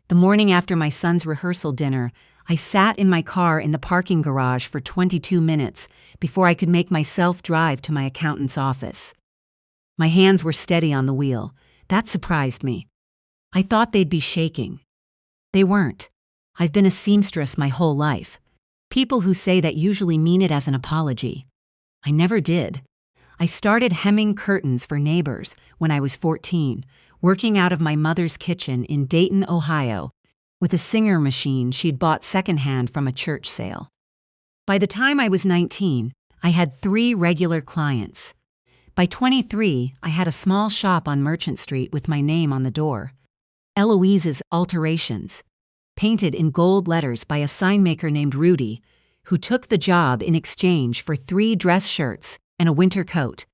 The morning after my son's rehearsal dinner, I sat in my car in the parking garage for 22 minutes before I could make myself drive to my accountant's office. My hands were steady on the wheel. That surprised me. I thought they'd be shaking. They weren't. I've been a seamstress my whole life. People who say that usually mean it as an apology. I never did. I started hemming curtains for neighbors when I was 14, working out of my mother's kitchen in Dayton, Ohio, with a Singer machine she'd bought secondhand from a church sale. By the time I was 19, I had 3 regular clients. By 23, I had a small shop on Merchant Street with my name on the door. Eloise's Alterations, painted in gold letters by a sign maker named Rudy, who took the job in exchange for 3 dress shirts and a winter coat.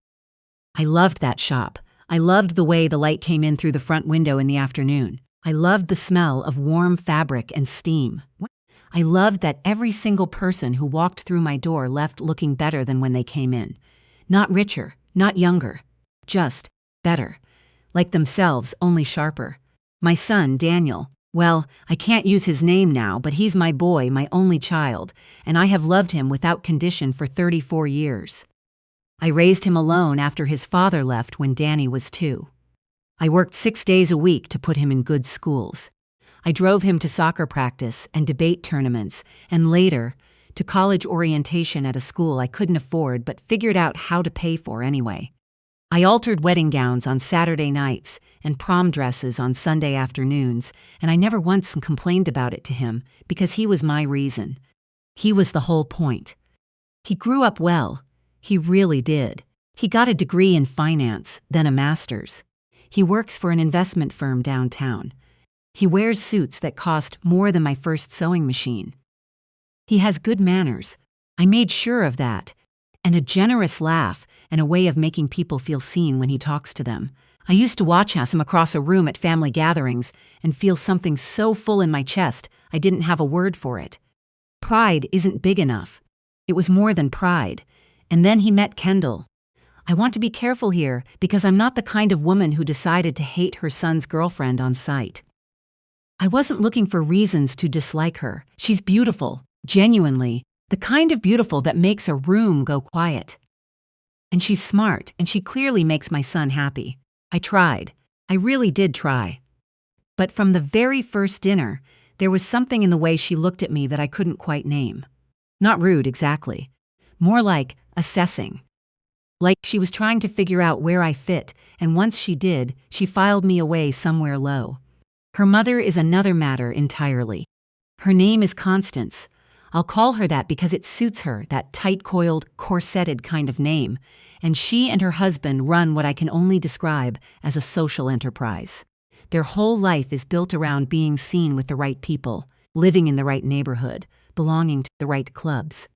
I loved that shop. I loved the way the light came in through the front window in the afternoon. I loved the smell of warm fabric and steam. I loved that every single person who walked through my door left looking better than when they came in. Not richer, not younger, just better. Like themselves, only sharper. My son, Daniel, well, I can't use his name now, but he's my boy, my only child, and I have loved him without condition for 34 years. I raised him alone after his father left when Danny was 2. I worked 6 days a week to put him in good schools. I drove him to soccer practice and debate tournaments, and later, to college orientation at a school I couldn't afford but figured out how to pay for anyway. I altered wedding gowns on Saturday nights and prom dresses on Sunday afternoons, and I never once complained about it to him because he was my reason. He was the whole point. He grew up well. He really did. He got a degree in finance, then a master's. He works for an investment firm downtown. He wears suits that cost more than my first sewing machine. He has good manners. I made sure of that. And a generous laugh and a way of making people feel seen when he talks to them. I used to watch him across a room at family gatherings and feel something so full in my chest I didn't have a word for it. Pride isn't big enough. It was more than pride. And then he met Kendall. I want to be careful here because I'm not the kind of woman who decided to hate her son's girlfriend on sight. I wasn't looking for reasons to dislike her. She's beautiful, genuinely, the kind of beautiful that makes a room go quiet. And she's smart, and she clearly makes my son happy. I tried. I really did try. But from the very first dinner, there was something in the way she looked at me that I couldn't quite name. Not rude, exactly. More like assessing. Like she was trying to figure out where I fit, and once she did, she filed me away somewhere low. Her mother is another matter entirely. Her name is Constance. I'll call her that because it suits her, that tight-coiled, corseted kind of name, and she and her husband run what I can only describe as a social enterprise. Their whole life is built around being seen with the right people, living in the right neighborhood, belonging to the right clubs.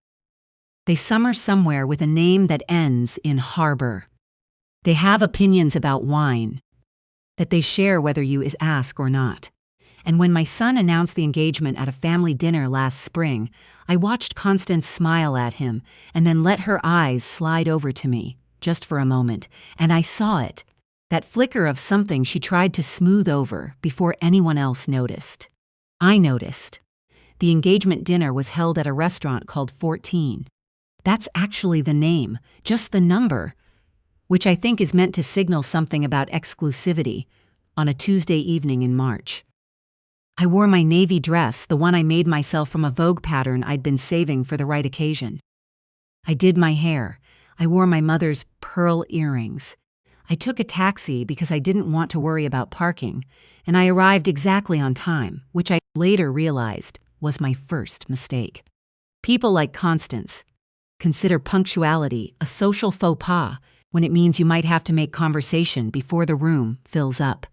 They summer somewhere with a name that ends in harbor. They have opinions about wine that they share whether you is ask or not. And when my son announced the engagement at a family dinner last spring, I watched Constance smile at him and then let her eyes slide over to me, just for a moment, and I saw it, that flicker of something she tried to smooth over before anyone else noticed. I noticed. The engagement dinner was held at a restaurant called 14. That's actually the name, just the number, which I think is meant to signal something about exclusivity, on a Tuesday evening in March. I wore my navy dress, the one I made myself from a Vogue pattern I'd been saving for the right occasion. I did my hair. I wore my mother's pearl earrings. I took a taxi because I didn't want to worry about parking, and I arrived exactly on time, which I later realized was my first mistake. People like Constance consider punctuality a social faux pas when it means you might have to make conversation before the room fills up.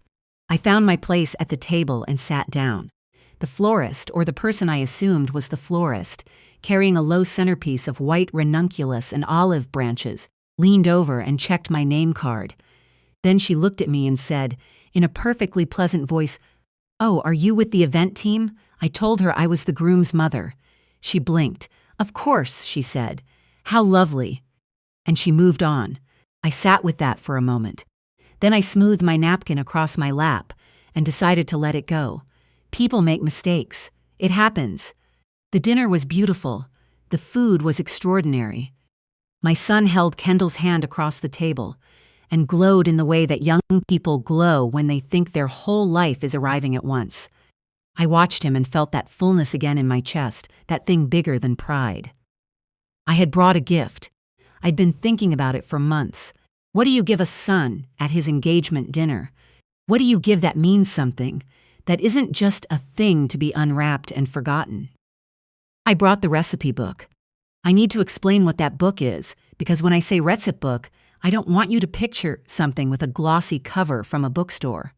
I found my place at the table and sat down. The florist, or the person I assumed was the florist, carrying a low centerpiece of white ranunculus and olive branches, leaned over and checked my name card. Then she looked at me and said, in a perfectly pleasant voice, "Oh, are you with the event team?" I told her I was the groom's mother. She blinked. "Of course," she said. "How lovely." And she moved on. I sat with that for a moment. Then I smoothed my napkin across my lap and decided to let it go. People make mistakes. It happens. The dinner was beautiful. The food was extraordinary. My son held Kendall's hand across the table and glowed in the way that young people glow when they think their whole life is arriving at once. I watched him and felt that fullness again in my chest, that thing bigger than pride. I had brought a gift. I'd been thinking about it for months. What do you give a son at his engagement dinner? What do you give that means something, that isn't just a thing to be unwrapped and forgotten? I brought the recipe book. I need to explain what that book is, because when I say recipe book, I don't want you to picture something with a glossy cover from a bookstore.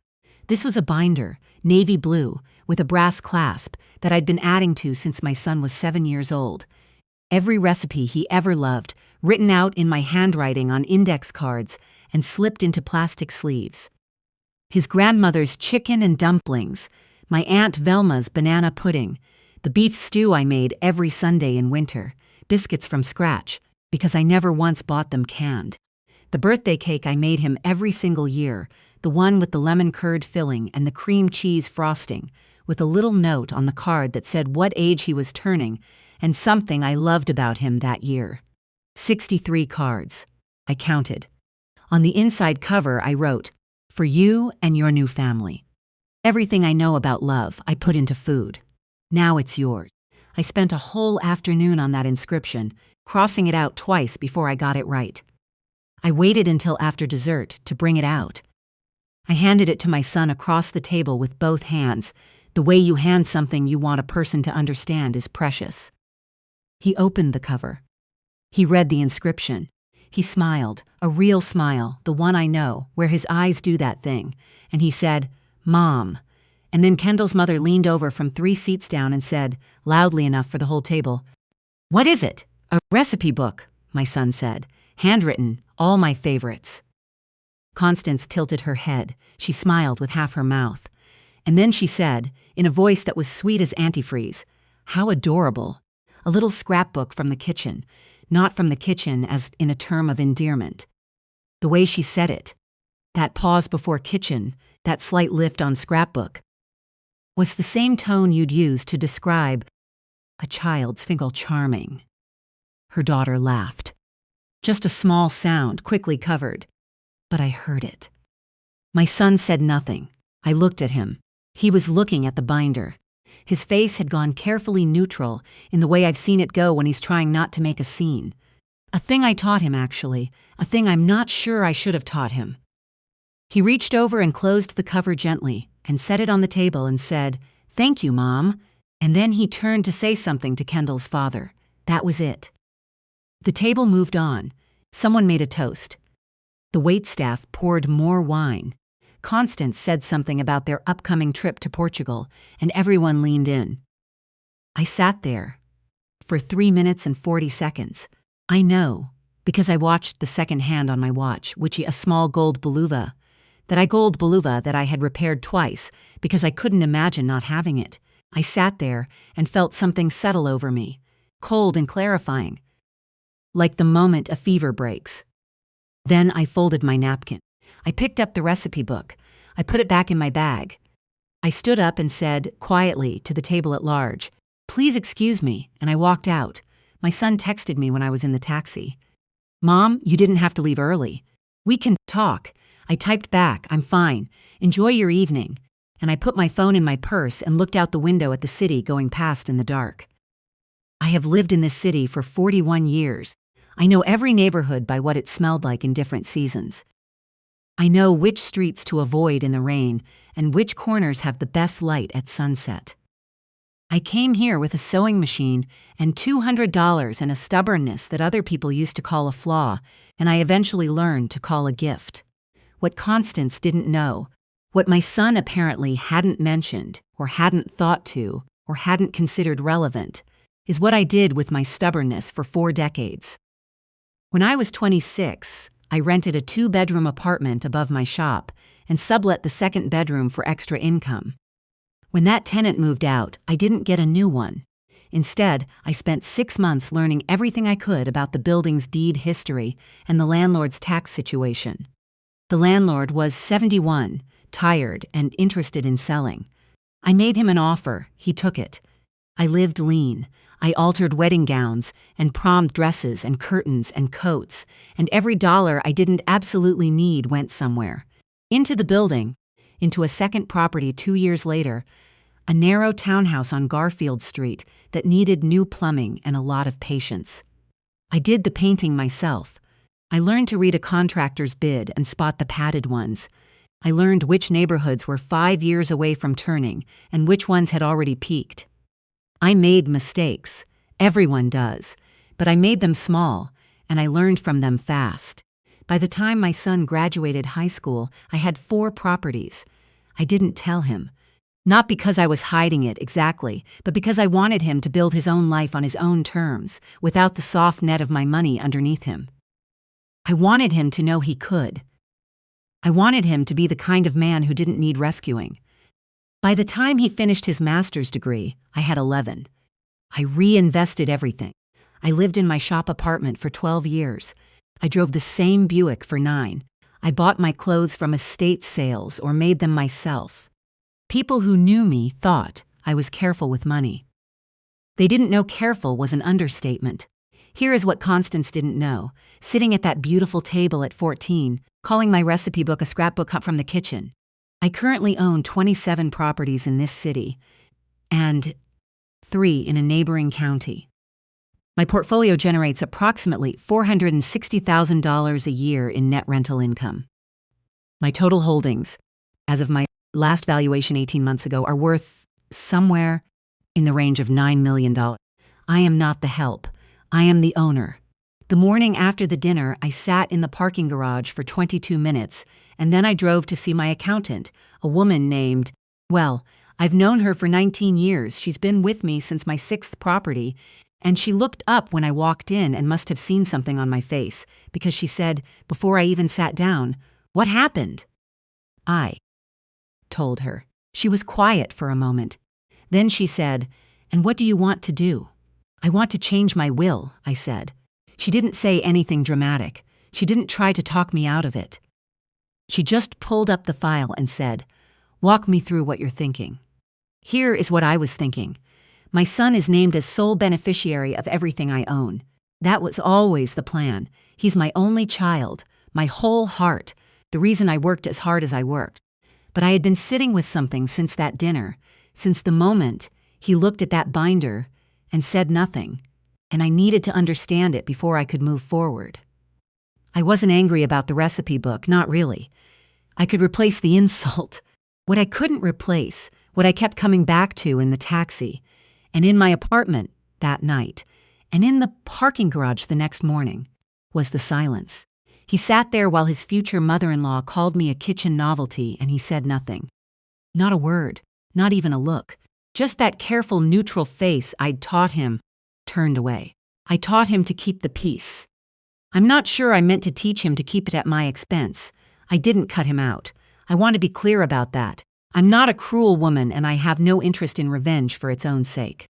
This was a binder, navy blue, with a brass clasp that I'd been adding to since my son was 7 years old. Every recipe he ever loved, written out in my handwriting on index cards and slipped into plastic sleeves. His grandmother's chicken and dumplings, my Aunt Velma's banana pudding, the beef stew I made every Sunday in winter, biscuits from scratch, because I never once bought them canned. The birthday cake I made him every single year, the one with the lemon curd filling and the cream cheese frosting, with a little note on the card that said what age he was turning and something I loved about him that year. 63 cards. I counted. On the inside cover I wrote, "For you and your new family." Everything I know about love I put into food. Now it's yours. I spent a whole afternoon on that inscription, crossing it out twice before I got it right. I waited until after dessert to bring it out. I handed it to my son across the table with both hands. The way you hand something you want a person to understand is precious. He opened the cover. He read the inscription. He smiled, a real smile, the one I know, where his eyes do that thing, and he said, "Mom." And then Kendall's mother leaned over from 3 seats down and said, loudly enough for the whole table, "What is it?" "A recipe book," my son said. "Handwritten, all my favorites." Constance tilted her head. She smiled with half her mouth. And then she said, in a voice that was sweet as antifreeze, "How adorable. A little scrapbook from the kitchen, not from the kitchen as in a term of endearment." The way she said it, that pause before kitchen, that slight lift on scrapbook, was the same tone you'd use to describe a child's fingal charming. Her daughter laughed. Just a small sound, quickly covered. But I heard it. My son said nothing. I looked at him. He was looking at the binder. His face had gone carefully neutral in the way I've seen it go when he's trying not to make a scene. A thing I taught him, actually. A thing I'm not sure I should have taught him. He reached over and closed the cover gently and set it on the table and said, "Thank you, Mom." And then he turned to say something to Kendall's father. That was it. The table moved on. Someone made a toast. The waitstaff poured more wine. Constance said something about their upcoming trip to Portugal, and everyone leaned in. I sat there for 3 minutes and 40 seconds. I know, because I watched the second hand on my watch, a small gold beluga, that I had repaired twice because I couldn't imagine not having it. I sat there and felt something settle over me, cold and clarifying, like the moment a fever breaks. Then I folded my napkin. I picked up the recipe book. I put it back in my bag. I stood up and said, quietly, to the table at large, "Please excuse me," and I walked out. My son texted me when I was in the taxi. "Mom, you didn't have to leave early. We can talk." I typed back, "I'm fine. Enjoy your evening." And I put my phone in my purse and looked out the window at the city going past in the dark. I have lived in this city for 41 years. I know every neighborhood by what it smelled like in different seasons. I know which streets to avoid in the rain and which corners have the best light at sunset. I came here with a sewing machine and $200 and a stubbornness that other people used to call a flaw, and I eventually learned to call a gift. What Constance didn't know, what my son apparently hadn't mentioned or hadn't thought to or hadn't considered relevant, is what I did with my stubbornness for 4 decades. When I was 26, I rented a 2-bedroom apartment above my shop and sublet the 2nd bedroom for extra income. When that tenant moved out, I didn't get a new one. Instead, I spent 6 months learning everything I could about the building's deed history and the landlord's tax situation. The landlord was 71, tired, and interested in selling. I made him an offer. He took it. I lived lean. I altered wedding gowns and prom dresses and curtains and coats, and every dollar I didn't absolutely need went somewhere. Into the building, into a second property 2 years later, a narrow townhouse on Garfield Street that needed new plumbing and a lot of patience. I did the painting myself. I learned to read a contractor's bid and spot the padded ones. I learned which neighborhoods were 5 years away from turning and which ones had already peaked. I made mistakes. Everyone does. But I made them small, and I learned from them fast. By the time my son graduated high school, I had 4 properties. I didn't tell him. Not because I was hiding it exactly, but because I wanted him to build his own life on his own terms, without the soft net of my money underneath him. I wanted him to know he could. I wanted him to be the kind of man who didn't need rescuing. By the time he finished his master's degree, I had 11. I reinvested everything. I lived in my shop apartment for 12 years. I drove the same Buick for 9. I bought my clothes from estate sales or made them myself. People who knew me thought I was careful with money. They didn't know careful was an understatement. Here is what Constance didn't know. Sitting at that beautiful table at 14, calling my recipe book a scrapbook cut from the kitchen. I currently own 27 properties in this city and 3 in a neighboring county. My portfolio generates approximately $460,000 a year in net rental income. My total holdings, as of my last valuation 18 months ago, are worth somewhere in the range of $9 million. I am not the help. I am the owner. The morning after the dinner, I sat in the parking garage for 22 minutes, and then I drove to see my accountant, a woman named, well, I've known her for 19 years. She's been with me since my 6th property, and she looked up when I walked in and must have seen something on my face, because she said, before I even sat down, "What happened?" I told her. She was quiet for a moment. Then she said, "And what do you want to do?" "I want to change my will," I said. She didn't say anything dramatic. She didn't try to talk me out of it. She just pulled up the file and said, "Walk me through what you're thinking." Here is what I was thinking. My son is named as sole beneficiary of everything I own. That was always the plan. He's my only child, my whole heart, the reason I worked as hard as I worked. But I had been sitting with something since that dinner, since the moment he looked at that binder and said nothing, and I needed to understand it before I could move forward. I wasn't angry about the recipe book, not really. I could replace the insult. What I couldn't replace, what I kept coming back to in the taxi, and in my apartment that night, and in the parking garage the next morning, was the silence. He sat there while his future mother-in-law called me a kitchen novelty, and he said nothing. Not a word, not even a look. Just that careful, neutral face I'd taught him turned away. I taught him to keep the peace. I'm not sure I meant to teach him to keep it at my expense. I didn't cut him out. I want to be clear about that. I'm not a cruel woman, and I have no interest in revenge for its own sake.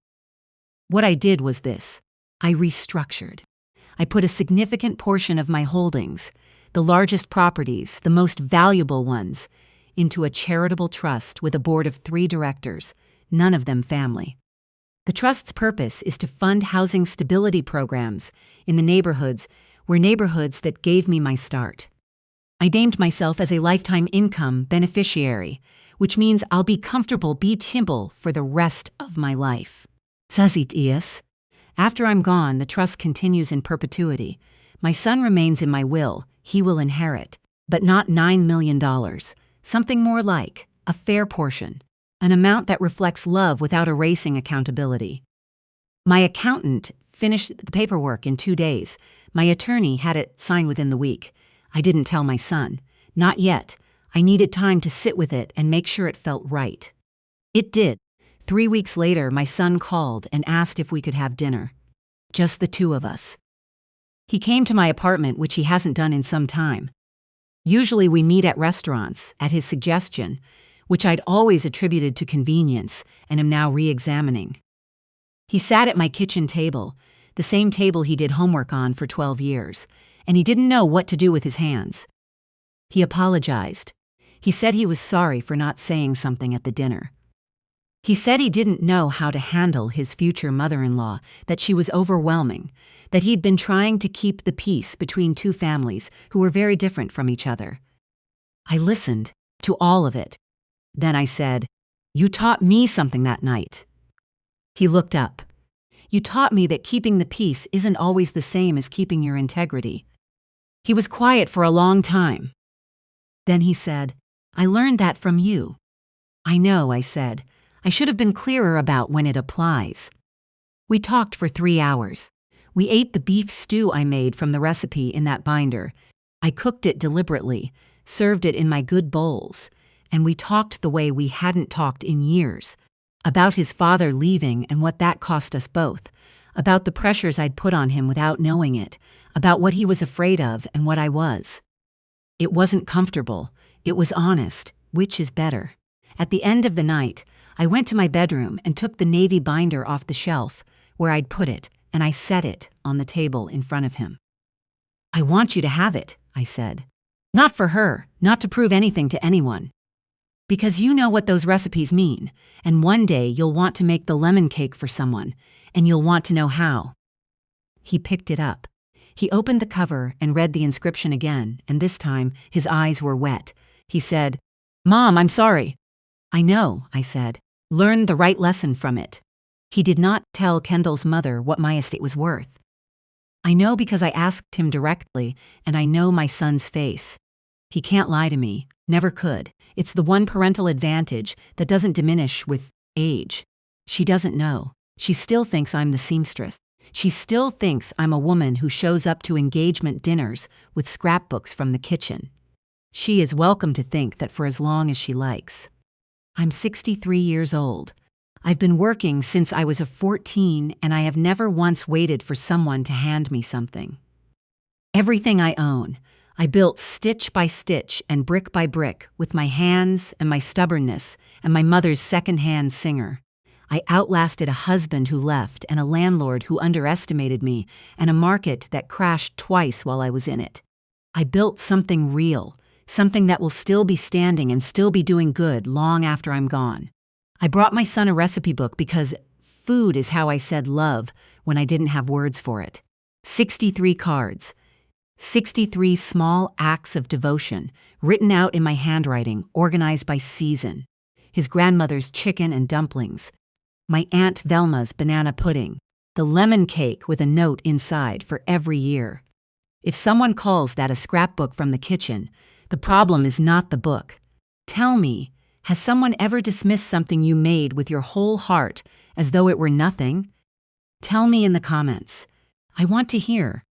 What I did was this. I restructured. I put a significant portion of my holdings, the largest properties, the most valuable ones, into a charitable trust with a board of 3 directors, none of them family. The trust's purpose is to fund housing stability programs in the neighborhoods that gave me my start. I named myself as a lifetime income beneficiary, which means I'll be comfortable, be timble for the rest of my life. Sazit is. After I'm gone, the trust continues in perpetuity. My son remains in my will. He will inherit, but not $9 million. Something more like a fair portion, an amount that reflects love without erasing accountability. My accountant finished the paperwork in 2 days. My attorney had it signed within the week. I didn't tell my son. Not yet. I needed time to sit with it and make sure it felt right. It did. 3 weeks later, my son called and asked if we could have dinner. Just the 2 of us. He came to my apartment, which he hasn't done in some time. Usually we meet at restaurants, at his suggestion, which I'd always attributed to convenience and am now re-examining. He sat at my kitchen table, the same table he did homework on for 12 years, and he didn't know what to do with his hands. He apologized. He said he was sorry for not saying something at the dinner. He said he didn't know how to handle his future mother-in-law, that she was overwhelming, that he'd been trying to keep the peace between two families who were very different from each other. I listened to all of it. Then I said, "You taught me something that night." He looked up. "You taught me that keeping the peace isn't always the same as keeping your integrity." He was quiet for a long time. Then he said, "I learned that from you." "I know," I said. "I should have been clearer about when it applies." We talked for 3 hours. We ate the beef stew I made from the recipe in that binder. I cooked it deliberately, served it in my good bowls, and we talked the way we hadn't talked in years, about his father leaving and what that cost us both, about the pressures I'd put on him without knowing it, about what he was afraid of and what I was. It wasn't comfortable. It was honest. Which is better? At the end of the night, I went to my bedroom and took the navy binder off the shelf where I'd put it, and I set it on the table in front of him. "I want you to have it," I said. "Not for her, not to prove anything to anyone. Because you know what those recipes mean, and one day you'll want to make the lemon cake for someone, and you'll want to know how." He picked it up. He opened the cover and read the inscription again, and this time his eyes were wet. He said, "Mom, I'm sorry." "I know," I said. "Learn the right lesson from it." He did not tell Kendall's mother what my estate was worth. I know because I asked him directly, and I know my son's face. He can't lie to me, never could. It's the one parental advantage that doesn't diminish with age. She doesn't know. She still thinks I'm the seamstress. She still thinks I'm a woman who shows up to engagement dinners with scrapbooks from the kitchen. She is welcome to think that for as long as she likes. I'm 63 years old. I've been working since I was 14, and I have never once waited for someone to hand me something. Everything I own, I built stitch by stitch and brick by brick with my hands and my stubbornness and my mother's second-hand singer. I outlasted a husband who left and a landlord who underestimated me and a market that crashed twice while I was in it. I built something real, something that will still be standing and still be doing good long after I'm gone. I brought my son a recipe book because food is how I said love when I didn't have words for it. 63 cards. 63 small acts of devotion, written out in my handwriting, organized by season. His grandmother's chicken and dumplings. My Aunt Velma's banana pudding. The lemon cake with a note inside for every year. If someone calls that a scrapbook from the kitchen, the problem is not the book. Tell me, has someone ever dismissed something you made with your whole heart as though it were nothing? Tell me in the comments. I want to hear.